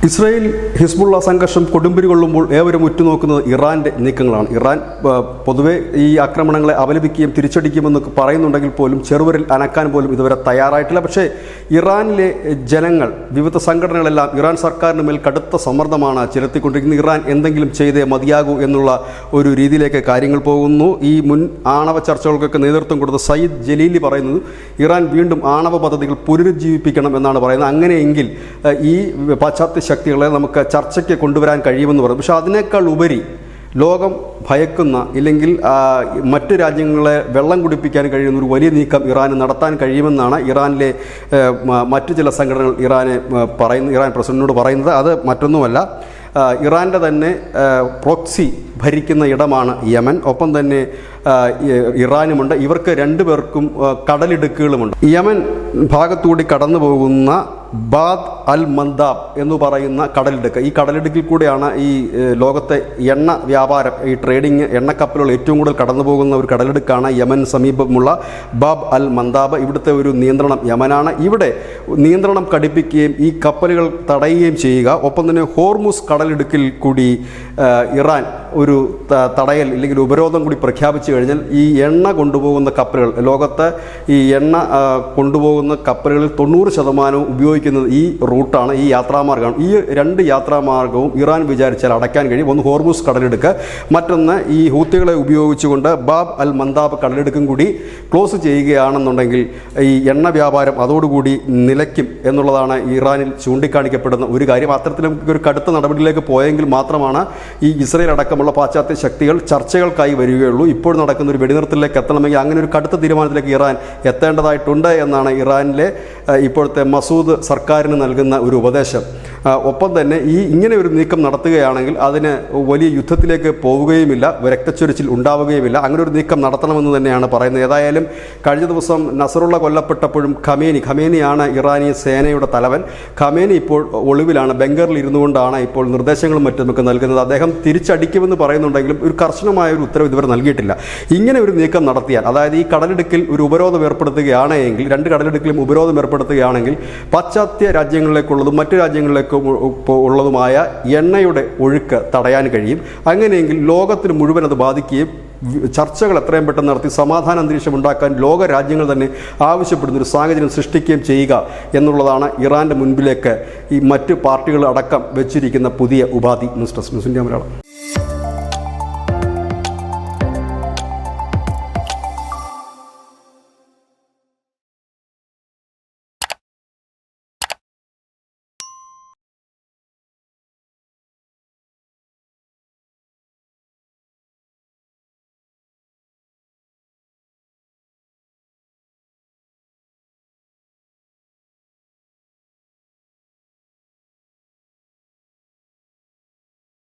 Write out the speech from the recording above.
Israel Hezbollah സംഘർഷം കൊടുമ്പിരി കൊള്ളുമ്പോൾ ഏവരും ഉറ്റുനോക്കുന്നത് ഇറാൻ്റെ നീക്കങ്ങളാണ്. ഇറാൻ പൊതുവെ ഈ ആക്രമണങ്ങളെ അപലപിക്കുകയും തിരിച്ചടിക്കുമെന്നൊക്കെ പറയുന്നുണ്ടെങ്കിൽ പോലും ചെറുവരിൽ അനക്കാൻ പോലും ഇതുവരെ തയ്യാറായിട്ടില്ല. പക്ഷേ ഇറാനിലെ ജനങ്ങൾ, വിവിധ സംഘടനകളെല്ലാം ഇറാൻ സർക്കാരിന് മേൽ കടുത്ത സമ്മർദ്ദമാണ് ചെലുത്തിക്കൊണ്ടിരിക്കുന്നത്. ഇറാൻ എന്തെങ്കിലും ചെയ്തേ മതിയാകൂ എന്നുള്ള ഒരു രീതിയിലേക്ക് കാര്യങ്ങൾ പോകുന്നു. ഈ മുൻ ആണവ ചർച്ചകൾക്കൊക്കെ നേതൃത്വം കൊടുത്ത സയ്യിദ് ജലീലി പറയുന്നത് ഇറാൻ വീണ്ടും ആണവ പദ്ധതികൾ പുനരുജ്ജീവിപ്പിക്കണം എന്നാണ് പറയുന്നത്. അങ്ങനെയെങ്കിൽ ഈ പാശ്ചാത്യ ശക്തികളെ നമുക്ക് ചർച്ചയ്ക്ക് കൊണ്ടുവരാൻ കഴിയുമെന്ന് പറയും. പക്ഷേ അതിനേക്കാൾ ഉപരി ലോകം ഭയക്കുന്ന, ഇല്ലെങ്കിൽ മറ്റ് രാജ്യങ്ങളെ വെള്ളം കുടിപ്പിക്കാൻ കഴിയുന്ന ഒരു വലിയ നീക്കം ഇറാന് നടത്താൻ കഴിയുമെന്നാണ് ഇറാനിലെ മറ്റു ചില സംഘടനകൾ ഇറാൻ പ്രസിഡന്റിനോട് പറയുന്നത്. അത് മറ്റൊന്നുമല്ല, ഇറാൻ്റെ തന്നെ പ്രോക്സി ഭരിക്കുന്ന ഇടമാണ് യമൻ. ഒപ്പം തന്നെ ഇറാനുമുണ്ട്. ഇവർക്ക് രണ്ടുപേർക്കും കടലിടുക്കുകളുമുണ്ട്. യമൻ ഭാഗത്തുകൂടി കടന്നു പോകുന്ന ബാദ് അൽ മന്ദാബ് എന്ന് പറയുന്ന കടലിടുക്ക്, ഈ കടലിടുക്കിൽ കൂടെയാണ് ഈ ലോകത്തെ എണ്ണ വ്യാപാരം, ഈ ട്രേഡിങ്, എണ്ണക്കപ്പലുകൾ ഏറ്റവും കൂടുതൽ കടന്നു പോകുന്ന ഒരു കടലിടുക്കാണ് യമൻ സമീപമുള്ള ബാബ് അൽ മന്ദാബ്. ഇവിടുത്തെ ഒരു നിയന്ത്രണം യമനാണ്. ഇവിടെ നിയന്ത്രണം കടുപ്പിക്കുകയും ഈ കപ്പലുകൾ തടയുകയും ചെയ്യുക. ഒപ്പം തന്നെ ഹോർമുസ് കടലിടുക്കിൽ കൂടി ഇറാൻ ഒരു തടയൽ ഇല്ലെങ്കിൽ ഉപരോധം കൂടി പ്രഖ്യാപിച്ചു കഴിഞ്ഞാൽ ഈ എണ്ണ കൊണ്ടുപോകുന്ന കപ്പലുകൾ, ലോകത്ത് ഈ എണ്ണ കൊണ്ടുപോകുന്ന കപ്പലുകളിൽ 90% ഉപയോഗിക്കുന്നത് ഈ റൂട്ടാണ്, ഈ യാത്രാമാർഗ്ഗമാണ്. ഈ രണ്ട് യാത്രാമാർഗ്ഗവും ഇറാൻ വിചാരിച്ചാൽ അടയ്ക്കാൻ കഴിയും. ഒന്ന് ഹോർമുസ് കടലെടുക്ക്, മറ്റൊന്ന് ഈ ഹൂത്തികളെ ഉപയോഗിച്ചുകൊണ്ട് ബാബ് അൽ മന്ദാബ് കടലെടുക്കും കൂടി ക്ലോസ് ചെയ്യുകയാണെന്നുണ്ടെങ്കിൽ ഈ എണ്ണ വ്യാപാരം അതോടുകൂടി നിലയ്ക്കും എന്നുള്ളതാണ് ഇറാനിൽ ചൂണ്ടിക്കാണിക്കപ്പെടുന്ന ഒരു കാര്യം. അത്തരത്തിലും ഒരു കടുത്ത നടപടിയിലേക്ക് പോയെങ്കിൽ മാത്രമാണ് ഈ ഇസ്രായേൽ അടക്കമുള്ള പാശ്ചാത്യ ശക്തികൾ ചർച്ചകൾക്കായി വരികയുള്ളൂ. ഇപ്പോൾ നടക്കുന്ന ഒരു വെടിനിർത്തലിലേക്ക് എത്തണമെങ്കിൽ അങ്ങനെ ഒരു കടുത്ത തീരുമാനത്തിലേക്ക് ഇറാൻ എത്തേണ്ടതായിട്ടുണ്ട് എന്നാണ് ഇറാനിലെ ഇപ്പോഴത്തെ മസൂദ് സർക്കാരിന് നൽകുന്ന ഒരു ഉപദേശം. ഒപ്പം തന്നെ ഇങ്ങനെ ഒരു നീക്കം നടത്തുകയാണെങ്കിൽ അതിന് വലിയ യുദ്ധത്തിലേക്ക് പോവുകയുമില്ല, രക്തച്ചൊരിച്ചിൽ ഉണ്ടാവുകയുമില്ല. അങ്ങനെ ഒരു നീക്കം നടത്തണമെന്ന് തന്നെയാണ് പറയുന്നത്. ഏതായാലും കഴിഞ്ഞ ദിവസം നസറുള്ള കൊല്ലപ്പെട്ടപ്പോഴും ഖമേനിയാണ് ഇറാനി സേനയുടെ തലവൻ. ഖമേനി ഇപ്പോൾ ഒളിവിലാണ്, ബംഗറിൽ ഇരുന്നുകൊണ്ടാണ് ഇപ്പോൾ നിർദ്ദേശങ്ങളും മറ്റുമൊക്കെ നൽകുന്നത്. അദ്ദേഹം തിരിച്ചടിക്കുമെന്ന് പറയുന്നുണ്ടെങ്കിലും ഒരു കർശനമായ ഒരു ഉത്തരവ് ഇതുവരെ നൽകിയിട്ടില്ല. ഇങ്ങനെ ഒരു നീക്കം നടത്തിയാൽ, അതായത് ഈ കടലിടുക്കിൽ ഒരു ഉപരോധം ഏർപ്പെടുത്തുകയാണെങ്കിൽ, രണ്ട് കടലിടുക്കിലും ഉപരോധം ഏർപ്പെടുത്തുകയാണെങ്കിൽ പാശ്ചാത്യ രാജ്യങ്ങളിലേക്കുള്ളതും മറ്റു രാജ്യങ്ങളിലേക്ക് ഉള്ളതുമായ എണ്ണയുടെ ഒഴുക്ക് തടയാൻ കഴിയും. അങ്ങനെയെങ്കിൽ ലോകത്തിന് മുഴുവൻ അത് ബാധിക്കുകയും ചർച്ചകൾ എത്രയും പെട്ടെന്ന് നടത്തി സമാധാന അന്തരീക്ഷം ഉണ്ടാക്കാൻ ലോക രാജ്യങ്ങൾ തന്നെ ആവശ്യപ്പെടുന്ന ഒരു സാഹചര്യം സൃഷ്ടിക്കുകയും ചെയ്യുക എന്നുള്ളതാണ് ഇറാൻ്റെ മുൻപിലേക്ക് ഈ മറ്റ് പാർട്ടികൾ അടക്കം വെച്ചിരിക്കുന്ന പുതിയ ഉപാധി. News desk, news India Malayalam.